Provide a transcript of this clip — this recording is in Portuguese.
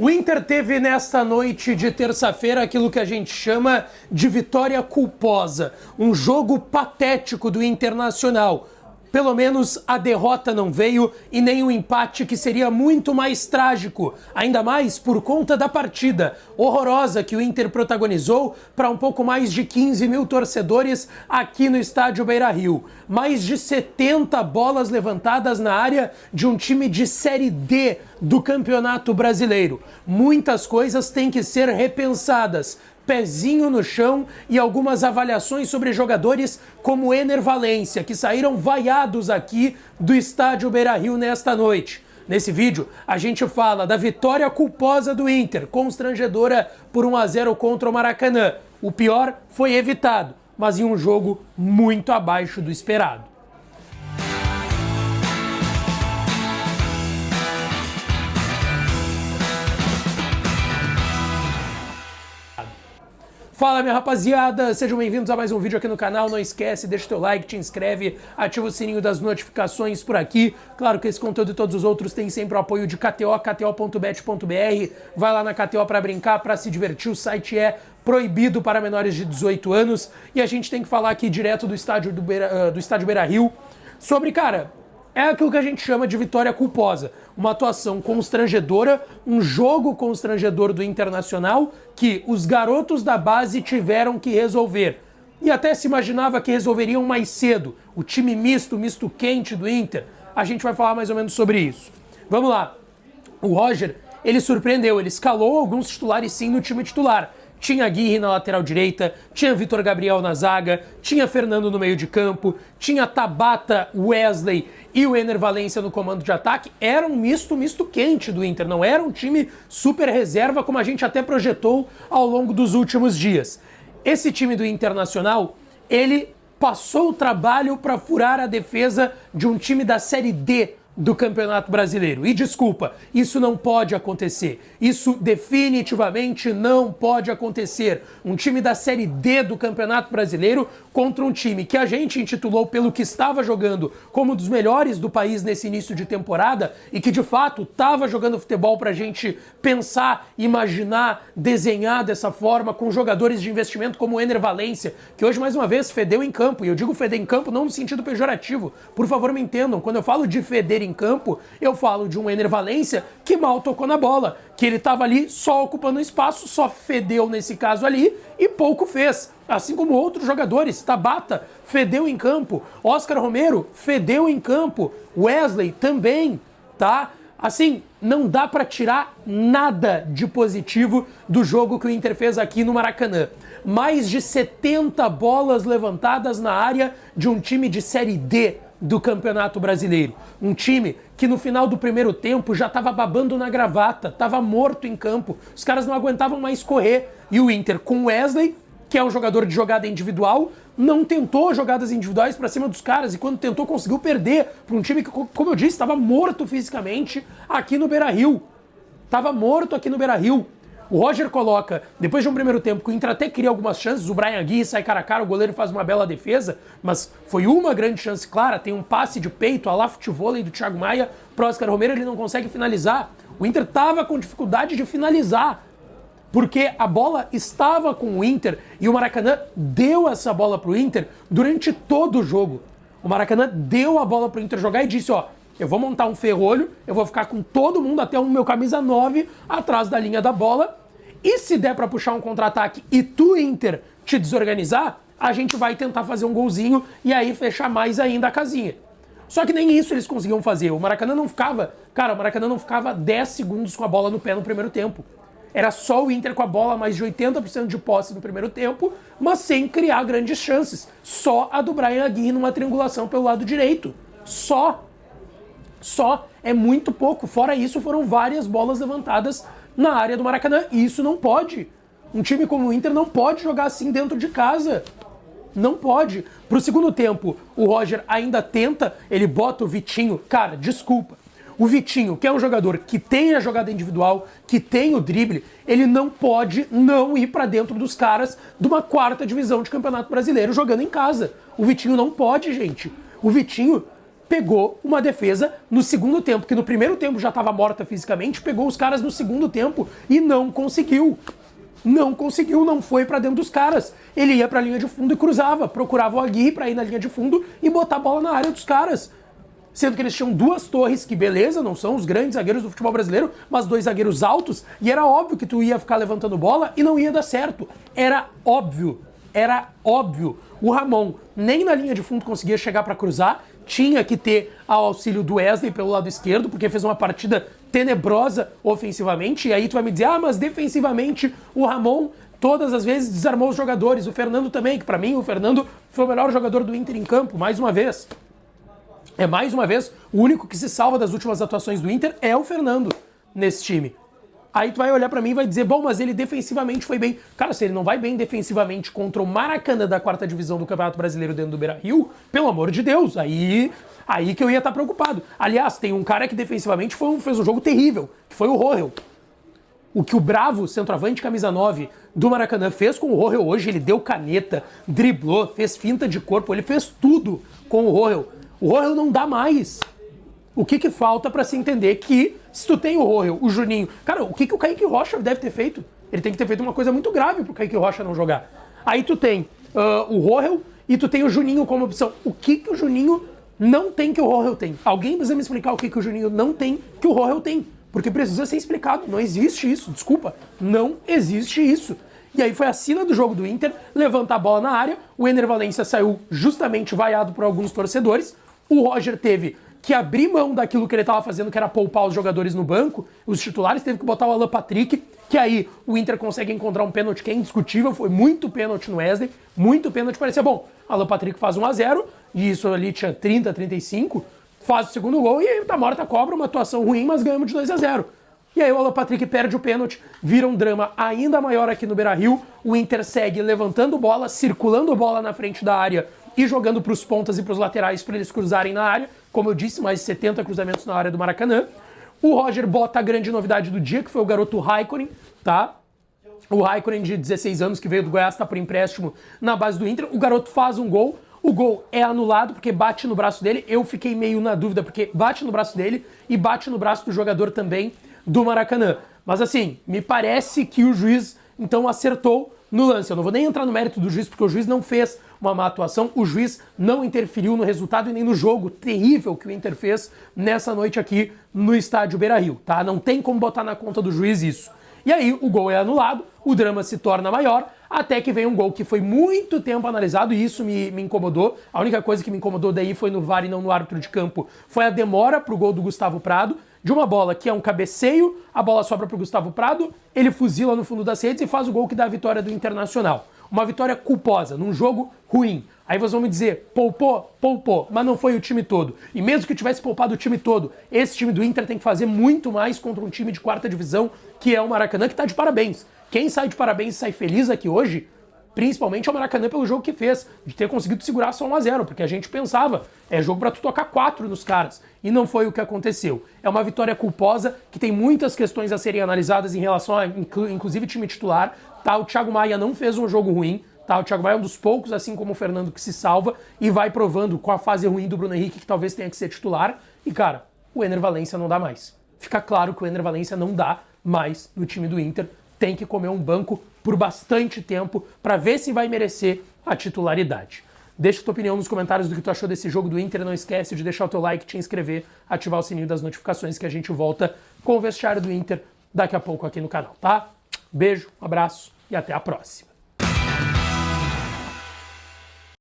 O Inter teve nesta noite de terça-feira aquilo que a gente chama de vitória culposa. Um jogo patético do Internacional. Pelo menos a derrota não veio e nem o empate, que seria muito mais trágico, ainda mais por conta da partida horrorosa que o Inter protagonizou para um pouco mais de 15 mil torcedores aqui no estádio Beira-Rio. Mais de 70 bolas levantadas na área de um time de Série D do Campeonato Brasileiro. Muitas coisas têm que ser repensadas. Pezinho no chão e algumas avaliações sobre jogadores como o Ener Valencia, que saíram vaiados aqui do estádio Beira-Rio nesta noite. Nesse vídeo, a gente fala da vitória culposa do Inter, constrangedora por 1-0 contra o Maracanã. O pior foi evitado, mas em um jogo muito abaixo do esperado. Fala, minha rapaziada, sejam bem-vindos a mais um vídeo aqui no canal. Não esquece, deixa o teu like, te inscreve, ativa o sininho das notificações por aqui. Claro que esse conteúdo e todos os outros têm sempre o apoio de KTO, kto.bet.br. Vai lá na KTO para brincar, para se divertir. O site é proibido para menores de 18 anos. E a gente tem que falar aqui direto do estádio Beira-Rio sobre, cara, é aquilo que a gente chama de vitória culposa. Uma atuação constrangedora, um jogo constrangedor do Internacional que os garotos da base tiveram que resolver. E até se imaginava que resolveriam mais cedo. O time misto quente do Inter. A gente vai falar mais ou menos sobre isso. Vamos lá. O Roger, ele surpreendeu, ele escalou alguns titulares sim no time titular. Tinha Aguirre na lateral direita, tinha Vitor Gabriel na zaga, tinha Fernando no meio de campo, tinha Tabata, Wesley e o Ener Valencia no comando de ataque. Era um misto quente do Inter, não era um time super reserva como a gente até projetou ao longo dos últimos dias. Esse time do Internacional, ele passou o trabalho para furar a defesa de um time da Série D do Campeonato Brasileiro. E desculpa, isso não pode acontecer. Isso definitivamente não pode acontecer. Um time da Série D do Campeonato Brasileiro contra um time que a gente intitulou pelo que estava jogando como um dos melhores do país nesse início de temporada e que de fato estava jogando futebol pra gente pensar, imaginar, desenhar dessa forma com jogadores de investimento como o Ener Valencia, que hoje mais uma vez fedeu em campo. E eu digo feder em campo não no sentido pejorativo. Por favor, me entendam. Quando eu falo de feder em campo, eu falo de um Ener Valencia que mal tocou na bola, que ele estava ali só ocupando espaço, só fedeu nesse caso ali e pouco fez. Assim como outros jogadores, Tabata fedeu em campo, Oscar Romero fedeu em campo, Wesley também, tá? Assim, não dá para tirar nada de positivo do jogo que o Inter fez aqui no Maracanã. Mais de 70 bolas levantadas na área de um time de Série D do Campeonato Brasileiro. Um time que no final do primeiro tempo já estava babando na gravata, estava morto em campo. Os caras não aguentavam mais correr. E o Inter com Wesley, que é um jogador de jogada individual, não tentou jogadas individuais para cima dos caras. E quando tentou, conseguiu perder para um time que, como eu disse, estava morto fisicamente aqui no Beira-Rio. Estava morto aqui no Beira-Rio. O Roger coloca, depois de um primeiro tempo, que o Inter até cria algumas chances, o Bryan Aguirre sai cara a cara, o goleiro faz uma bela defesa, mas foi uma grande chance clara, tem um passe de peito, a lá futevôlei do Thiago Maia pro Oscar Romero, ele não consegue finalizar. O Inter estava com dificuldade de finalizar, porque a bola estava com o Inter e o Maracanã deu essa bola pro Inter durante todo o jogo. O Maracanã deu a bola pro Inter jogar e disse, ó, eu vou montar um ferrolho, eu vou ficar com todo mundo até o meu camisa 9 atrás da linha da bola. E se der pra puxar um contra-ataque e tu, Inter, te desorganizar, a gente vai tentar fazer um golzinho e aí fechar mais ainda a casinha. Só que nem isso eles conseguiam fazer. O Maracanã não ficava... Cara, o Maracanã não ficava 10 segundos com a bola no pé no primeiro tempo. Era só o Inter com a bola, mais de 80% de posse no primeiro tempo, mas sem criar grandes chances. Só a do Bryan Aguirre numa triangulação pelo lado direito. Só é muito pouco. Fora isso, foram várias bolas levantadas na área do Maracanã. E isso não pode. Um time como o Inter não pode jogar assim dentro de casa. Não pode. Pro segundo tempo, o Roger ainda tenta, ele bota o Vitinho. Cara, desculpa. O Vitinho, que é um jogador que tem a jogada individual, que tem o drible, ele não pode não ir pra dentro dos caras de uma quarta divisão de Campeonato Brasileiro jogando em casa. O Vitinho não pode, gente. O Vitinho pegou uma defesa no segundo tempo, que no primeiro tempo já estava morta fisicamente, pegou os caras no segundo tempo e não conseguiu. Não conseguiu, não foi pra dentro dos caras. Ele ia pra linha de fundo e cruzava, procurava o Aguirre pra ir na linha de fundo e botar a bola na área dos caras. Sendo que eles tinham duas torres, que beleza, não são os grandes zagueiros do futebol brasileiro, mas dois zagueiros altos, e era óbvio que tu ia ficar levantando bola e não ia dar certo. Era óbvio. Era óbvio. O Ramon nem na linha de fundo conseguia chegar pra cruzar, tinha que ter ao auxílio do Wesley pelo lado esquerdo, porque fez uma partida tenebrosa ofensivamente, e aí tu vai me dizer, mas defensivamente o Ramon todas as vezes desarmou os jogadores, o Fernando também, que pra mim o Fernando foi o melhor jogador do Inter em campo, mais uma vez. Mais uma vez, o único que se salva das últimas atuações do Inter é o Fernando nesse time. Aí tu vai olhar pra mim e vai dizer, bom, mas ele defensivamente foi bem. Cara, se ele não vai bem defensivamente contra o Maracanã da 4ª divisão do Campeonato Brasileiro dentro do Beira-Rio, pelo amor de Deus, aí que eu ia estar preocupado. Aliás, tem um cara que defensivamente fez um jogo terrível, que foi o Rohel. O que o Bravo, centroavante camisa 9 do Maracanã, fez com o Rohel hoje, ele deu caneta, driblou, fez finta de corpo, ele fez tudo com o Rohel. O Rohel não dá mais. O que falta pra se entender que se tu tem o Rohel, o Juninho... Cara, o que o Kaique Rocha deve ter feito? Ele tem que ter feito uma coisa muito grave pro Kaique Rocha não jogar. Aí tu tem o Rohel e tu tem o Juninho como opção. O que o Juninho não tem que o Rohel tem? Alguém precisa me explicar o que o Juninho não tem que o Rohel tem. Porque precisa ser explicado. Não existe isso, desculpa. Não existe isso. E aí foi a sina do jogo do Inter, levantar a bola na área, o Ener Valencia saiu justamente vaiado por alguns torcedores, o Roger teve que abrir mão daquilo que ele estava fazendo, que era poupar os jogadores no banco, os titulares, teve que botar o Alan Patrick, que aí o Inter consegue encontrar um pênalti que é indiscutível, foi muito pênalti no Wesley, muito pênalti, parecia bom. Alan Patrick faz 1-0, e isso ali tinha 30, 35, faz o segundo gol e tá morta a cobra, uma atuação ruim, mas ganhamos de 2-0. E aí o Alan Patrick perde o pênalti, vira um drama ainda maior aqui no Beira-Rio, o Inter segue levantando bola, circulando bola na frente da área e jogando para os pontas e para os laterais para eles cruzarem na área. Como eu disse, mais de 70 cruzamentos na área do Maracanã. O Roger bota a grande novidade do dia, que foi o garoto Raikkonen, tá? O Raikkonen de 16 anos, que veio do Goiás, tá por empréstimo na base do Inter. O garoto faz um gol. O gol é anulado porque bate no braço dele. Eu fiquei meio na dúvida porque bate no braço dele e bate no braço do jogador também do Maracanã. Mas assim, me parece que o juiz então acertou no lance. Eu não vou nem entrar no mérito do juiz porque o juiz não fez uma má atuação, o juiz não interferiu no resultado e nem no jogo terrível que o Inter fez nessa noite aqui no estádio Beira-Rio, tá? Não tem como botar na conta do juiz isso. E aí o gol é anulado, o drama se torna maior, até que vem um gol que foi muito tempo analisado e isso me incomodou. A única coisa que me incomodou daí foi no VAR e não no árbitro de campo, foi a demora pro gol do Gustavo Prado, de uma bola que é um cabeceio, a bola sobra pro Gustavo Prado, ele fuzila no fundo das redes e faz o gol que dá a vitória do Internacional. Uma vitória culposa, num jogo ruim. Aí vocês vão me dizer, poupou, mas não foi o time todo. E mesmo que tivesse poupado o time todo, esse time do Inter tem que fazer muito mais contra um time de 4ª divisão, que é o Maracanã, que tá de parabéns. Quem sai de parabéns e sai feliz aqui hoje, principalmente é o Maracanã pelo jogo que fez, de ter conseguido segurar só 1-0, porque a gente pensava, é jogo pra tu tocar 4 nos caras, e não foi o que aconteceu. É uma vitória culposa, que tem muitas questões a serem analisadas em relação a, inclusive, time titular, tá? O Thiago Maia não fez um jogo ruim, tá? O Thiago Maia é um dos poucos, assim como o Fernando, que se salva e vai provando com a fase ruim do Bruno Henrique, que talvez tenha que ser titular, e cara, o Ener Valencia não dá mais. Fica claro que o Ener Valencia não dá mais no time do Inter, tem que comer um banco por bastante tempo para ver se vai merecer a titularidade. Deixa a tua opinião nos comentários do que tu achou desse jogo do Inter. Não esquece de deixar o teu like, te inscrever, ativar o sininho das notificações que a gente volta com o vestiário do Inter daqui a pouco aqui no canal, tá? Beijo, um abraço e até a próxima.